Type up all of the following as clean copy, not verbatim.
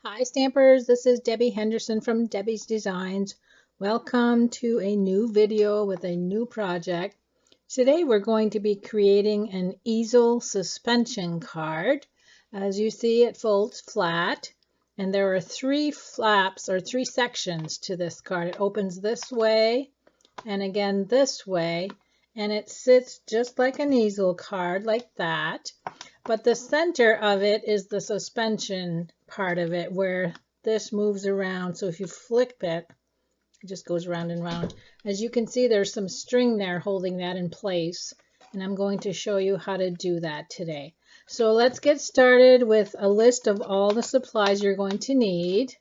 Hi Stampers, this is Debbie Henderson from Debbie's Designs. Welcome to a new video with a new project. Today we're going to be creating an easel suspension card. As you see, it folds flat and there are three flaps or three sections to this card. It opens this way and again this way, and it sits just like an easel card like that. But the center of it is the suspension part of it where this moves around. So if you flip it, it just goes round and round. As you can see, there's some string there holding that in place. And I'm going to show you how to do that today. So let's get started with a list of all the supplies you're going to need.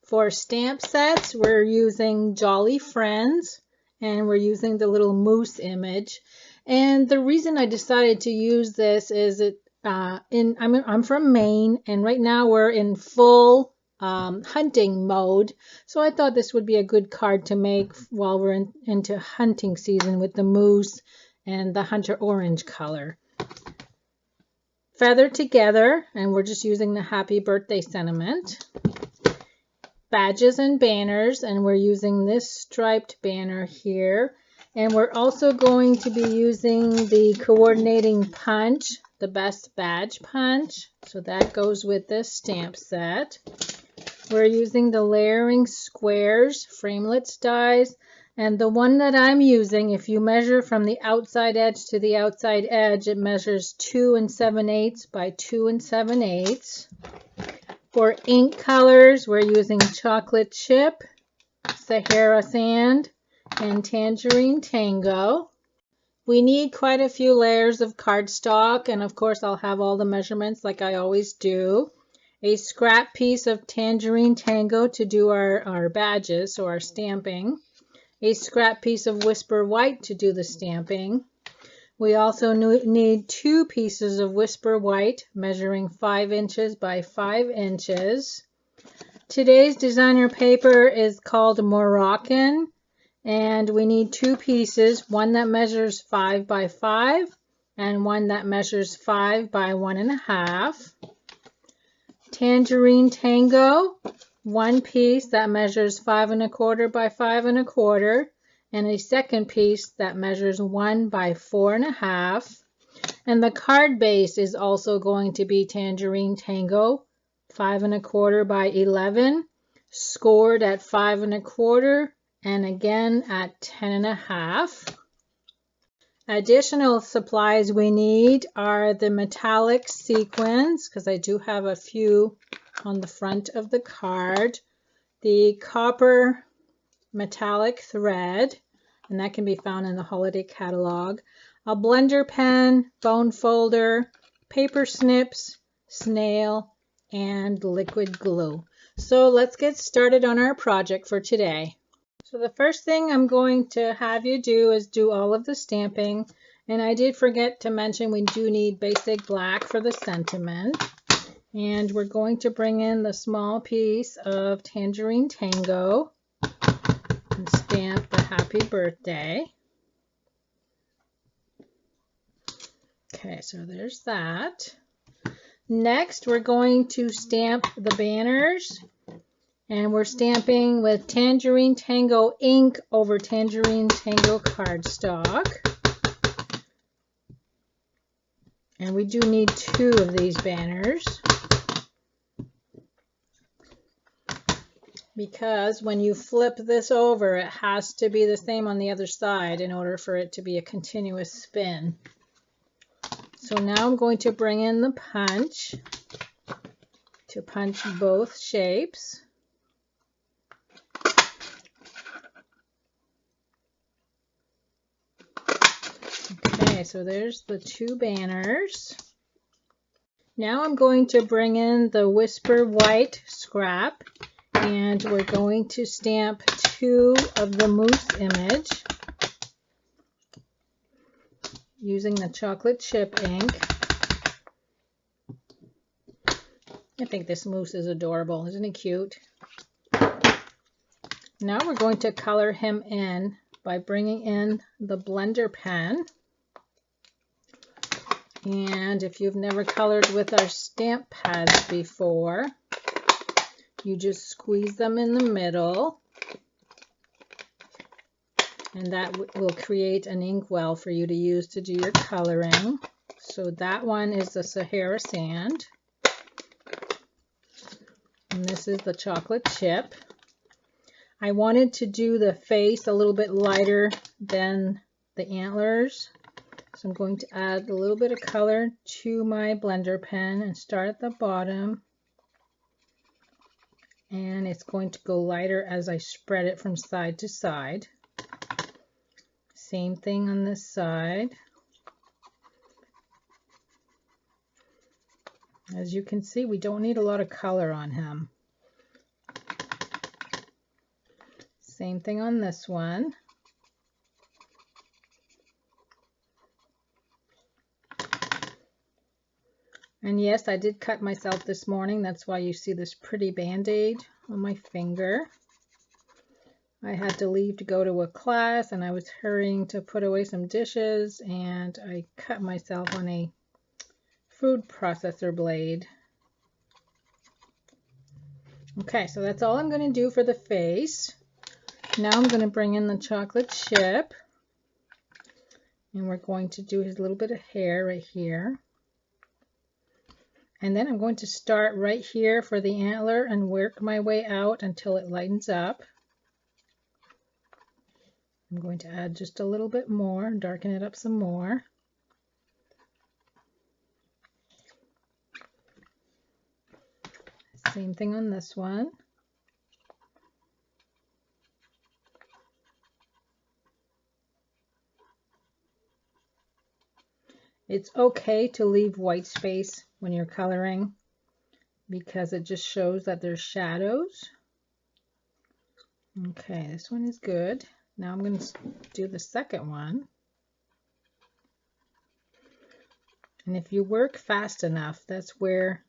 For stamp sets, we're using Jolly Friends and we're using the little moose image. And the reason I decided to use this is I'm from Maine, and right now we're in full hunting mode. So I thought this would be a good card to make while we're into hunting season with the moose and the hunter orange color. Feather together, and we're just using the happy birthday sentiment. Badges and banners, and we're using this striped banner here. And we're also going to be using the coordinating punch, the best badge punch. So that goes with this stamp set. We're using the layering squares, framelits dies. And the one that I'm using, if you measure from the outside edge to the outside edge, it measures 2 7/8 by 2 7/8. For ink colors, we're using chocolate chip, Sahara sand, and Tangerine Tango. We need quite a few layers of cardstock, and of course I'll have all the measurements like I always do. A scrap piece of Tangerine Tango to do our badges, so our stamping. A scrap piece of Whisper White to do the stamping. We also need 2 pieces of Whisper White measuring 5 inches by 5 inches. Today's designer paper is called Moroccan. And we need 2 pieces, one that measures 5 by 5 and one that measures 5 by 1.5. Tangerine Tango, 1 piece that measures 5 1/4 by 5 1/4, and a second piece that measures 1 by 4 1/2. And the card base is also going to be Tangerine Tango, 5 1/4 by 11, scored at 5 1/4. And again at 10 1/2. Additional supplies we need are the metallic sequins, because I do have a few on the front of the card, the copper metallic thread, and that can be found in the holiday catalog, a blender pen, bone folder, paper snips, snail, and liquid glue. So let's get started on our project for today. So the first thing I'm going to have you do is do all of the stamping. And I did forget to mention we do need basic black for the sentiment. And we're going to bring in the small piece of Tangerine Tango and stamp the happy birthday. Okay, so there's that. Next, we're going to stamp the banners. And we're stamping with Tangerine Tango ink over Tangerine Tango cardstock. And we do need 2 of these banners, because when you flip this over, it has to be the same on the other side in order for it to be a continuous spin. So now I'm going to bring in the punch to punch both shapes. Okay, so there's the 2 banners. Now I'm going to bring in the Whisper White scrap, and we're going to stamp 2 of the moose image using the chocolate chip ink. I think this moose is adorable. Isn't he cute? Now we're going to color him in by bringing in the blender pen. And if you've never colored with our stamp pads before, You just squeeze them in the middle, and that will create an inkwell for you to use to do your coloring. So that one is the Sahara sand, and this is the chocolate chip. I wanted to do the face a little bit lighter than the antlers, so I'm going to add a little bit of color to my blender pen and start at the bottom, and it's going to go lighter as I spread it from side to side. Same thing on this side. As you can see, we don't need a lot of color on him. Same thing on this one. And yes, I did cut myself this morning. That's why you see this pretty band-aid on my finger. I had to leave to go to a class, and I was hurrying to put away some dishes, and I cut myself on a food processor blade. Okay, so that's all I'm going to do for the face. Now I'm going to bring in the chocolate chip, and we're going to do his little bit of hair right here. And then I'm going to start right here for the antler and work my way out until it lightens up. I'm going to add just a little bit more, darken it up some more. Same thing on this one. It's okay to leave white space when you're coloring because it just shows that there's shadows. Okay, this one is good. Now I'm going to do the second one. And if you work fast enough, that's where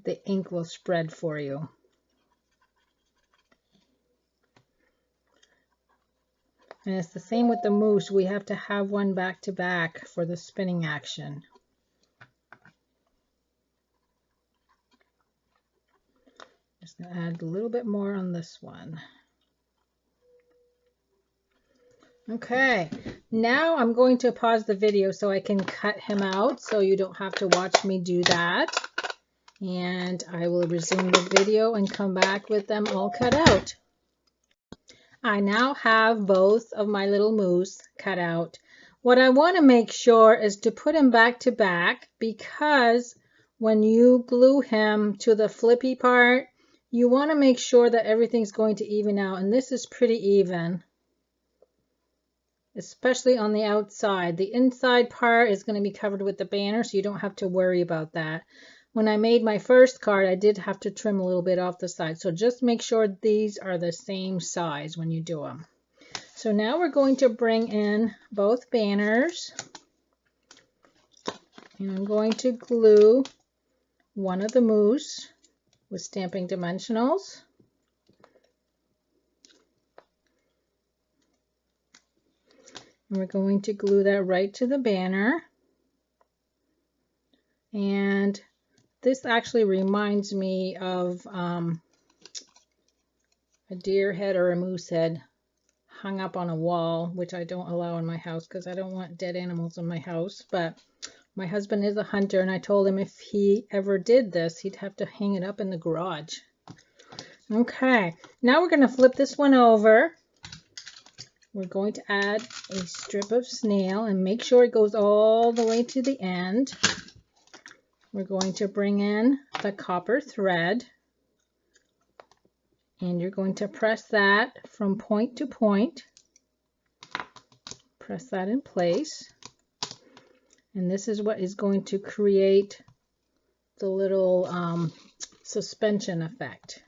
the ink will spread for you. And it's the same with the mousse. We have to have one back to back for the spinning action. Just going to add a little bit more on this one. Okay, now I'm going to pause the video so I can cut him out so you don't have to watch me do that. And I will resume the video and come back with them all cut out. I now have both of my little mousse cut out. What I want to make sure is to put him back to back, because when you glue him to the flippy part, you want to make sure that everything's going to even out, and this is pretty even, especially on the outside. The inside part is going to be covered with the banner, so you don't have to worry about that. When I made my first card, I did have to trim a little bit off the side. So just make sure these are the same size when you do them. So now we're going to bring in both banners. And I'm going to glue one of the mousse with Stampin' Dimensionals. And we're going to glue that right to the banner. And this actually reminds me of a deer head or a moose head hung up on a wall, which I don't allow in my house because I don't want dead animals in my house. But my husband is a hunter, and I told him if he ever did this, he'd have to hang it up in the garage. Okay, now we're going to flip this one over. We're going to add a strip of snail and make sure it goes all the way to the end. We're going to bring in the copper thread, and you're going to press that from point to point. Press that in place, and this is what is going to create the little suspension effect.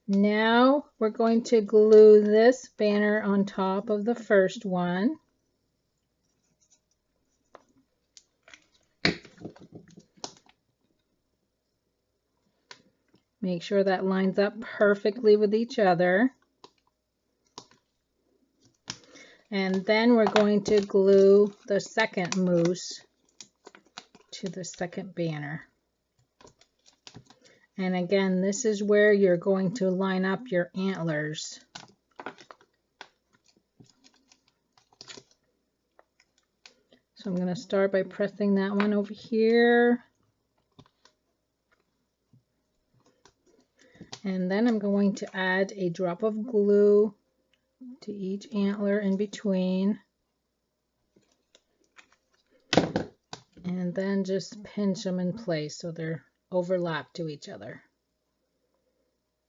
Now we're going to glue this banner on top of the first one. Make sure that lines up perfectly with each other. And then we're going to glue the second mousse to the second banner. And again, this is where you're going to line up your antlers. So I'm going to start by pressing that one over here. And then I'm going to add a drop of glue to each antler in between. And then just pinch them in place so they're overlapped to each other.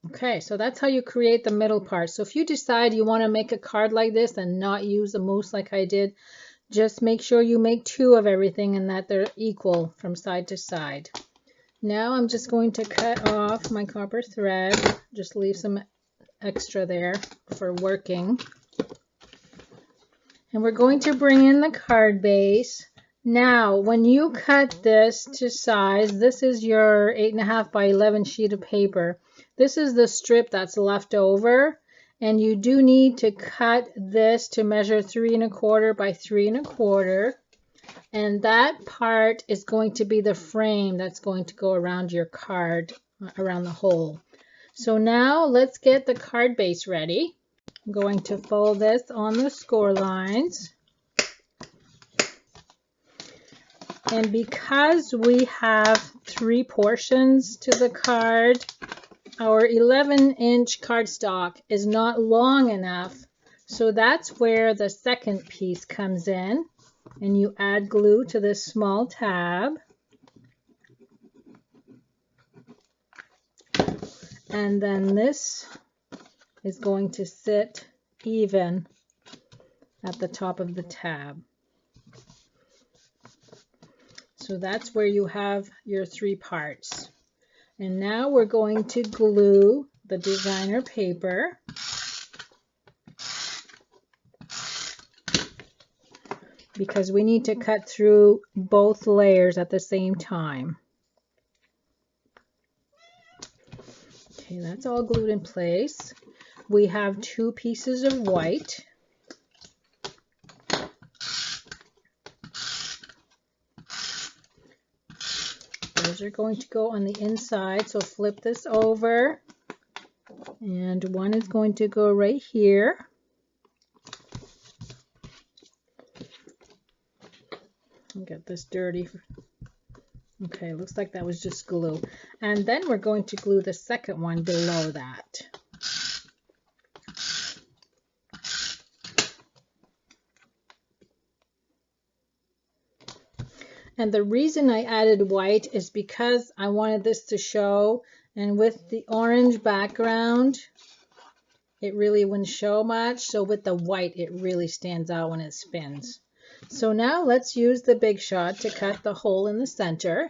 Okay, so that's how you create the middle part. So if you decide you want to make a card like this and not use the moose like I did, just make sure you make 2 of everything and that they're equal from side to side. Now I'm just going to cut off my copper thread, just leave some extra there for working. And we're going to bring in the card base. Now, when you cut this to size, this is your 8.5 by 11 sheet of paper. This is the strip that's left over. And you do need to cut this to measure 3 1/4 by 3 1/4. And that part is going to be the frame that's going to go around your card, around the hole. So now let's get the card base ready. I'm going to fold this on the score lines. And because we have 3 portions to the card, our 11-inch cardstock is not long enough, so that's where the second piece comes in, and you add glue to this small tab, and then this is going to sit even at the top of the tab. So that's where you have your 3 parts. And now we're going to glue the designer paper. Because we need to cut through both layers at the same time. Okay, that's all glued in place. We have 2 pieces of white. Those are going to go on the inside, so flip this over. And one is going to go right here. I'll get this dirty. Okay, looks like that was just glue. And then we're going to glue the second one below that. And the reason I added white is because I wanted this to show, and with the orange background, it really wouldn't show much. So with the white, it really stands out when it spins. So now let's use the Big Shot to cut the hole in the center.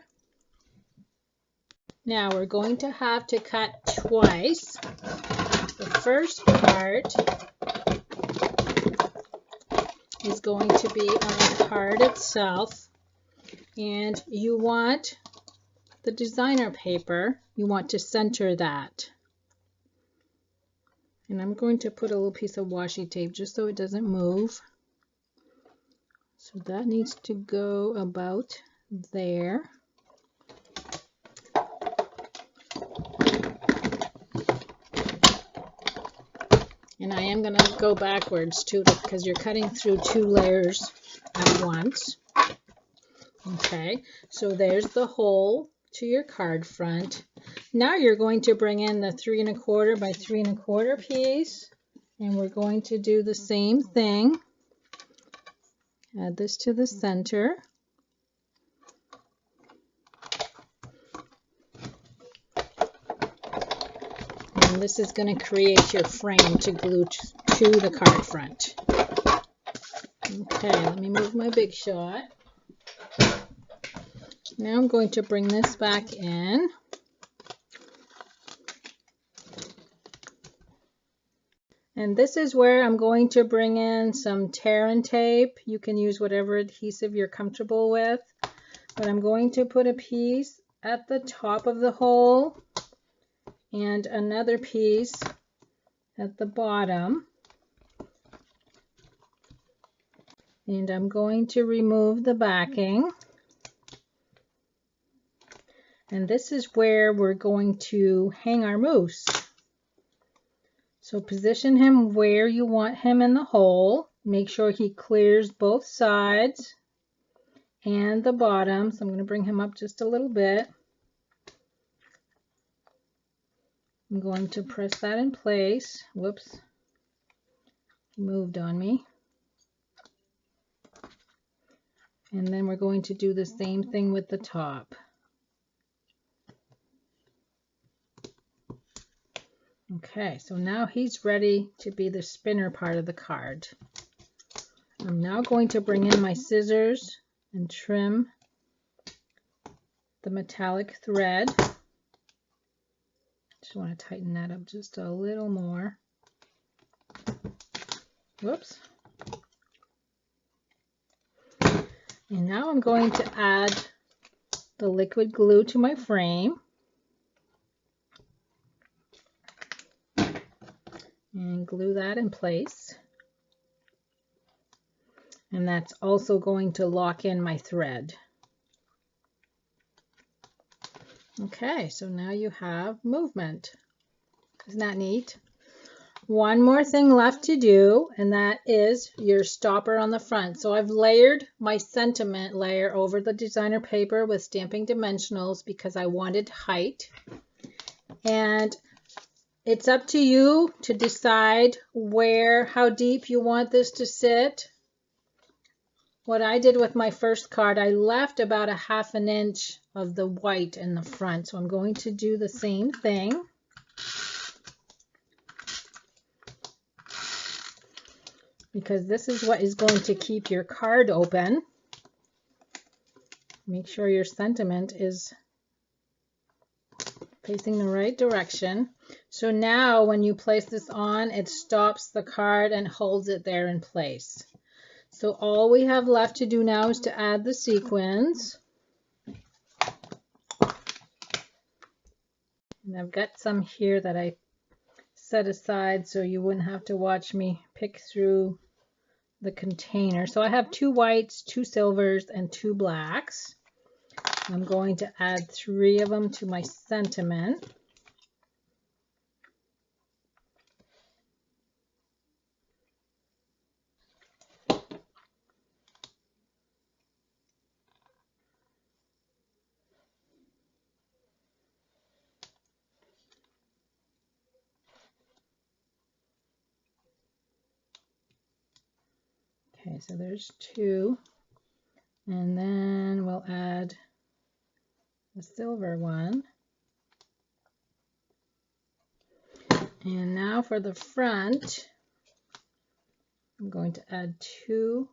Now we're going to have to cut twice. The first part is going to be on the card itself. And you want the designer paper, you want to center that. And I'm going to put a little piece of washi tape just so it doesn't move. So that needs to go about there. And I am going to go backwards too, because you're cutting through 2 layers at once. Okay, so there's the hole to your card front. Now you're going to bring in the 3 1/4 by 3 1/4 piece, and we're going to do the same thing. Add this to the center. And this is going to create your frame to glue to the card front. Okay, let me move my Big Shot. Now I'm going to bring this back in. And this is where I'm going to bring in some tear and tape. You can use whatever adhesive you're comfortable with. But I'm going to put a piece at the top of the hole and another piece at the bottom. And I'm going to remove the backing. And this is where we're going to hang our moose. So position him where you want him in the hole. Make sure he clears both sides and the bottom. So I'm going to bring him up just a little bit. I'm going to press that in place. Whoops, he moved on me. And then we're going to do the same thing with the top. Okay, so now he's ready to be the spinner part of the card. I'm now going to bring in my scissors and trim the metallic thread. Just want to tighten that up just a little more. Whoops. And now I'm going to add the liquid glue to my frame. And glue that in place. And that's also going to lock in my thread. Okay, so now you have movement. Isn't that neat? One more thing left to do, and that is your stopper on the front. So I've layered my sentiment layer over the designer paper with Stampin' Dimensionals because I wanted height. And it's up to you to decide how deep you want this to sit. What I did with my first card, I left about 1/2 inch of the white in the front. So I'm going to do the same thing. Because this is what is going to keep your card open. Make sure your sentiment is facing the right direction. So now when you place this on, it stops the card and holds it there in place. So all we have left to do now is to add the sequins. And I've got some here that I set aside so you wouldn't have to watch me pick through the container. So I have 2 whites, 2 silvers, and 2 blacks. I'm going to add 3 of them to my sentiment. Okay, so there's 2, and then we'll add the silver one. And now for the front, I'm going to add 2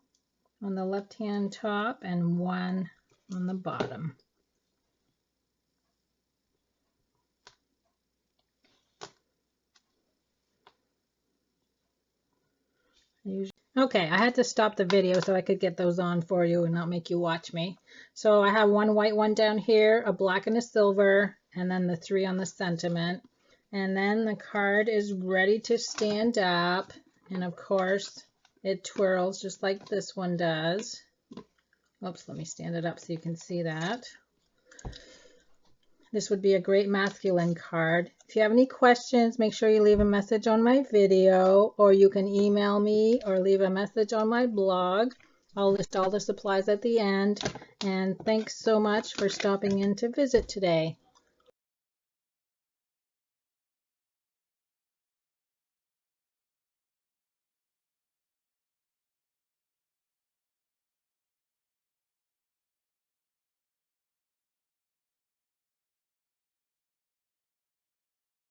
on the left-hand top and 1 on the bottom. Okay, I had to stop the video so I could get those on for you and not make you watch me. So I have 1 white one down here, a black and a silver, and then the 3 on the sentiment. And then the card is ready to stand up. And of course, it twirls just like this one does. Oops, let me stand it up so you can see that. This would be a great masculine card. If you have any questions, make sure you leave a message on my video, or you can email me or leave a message on my blog. I'll list all the supplies at the end. And thanks so much for stopping in to visit today.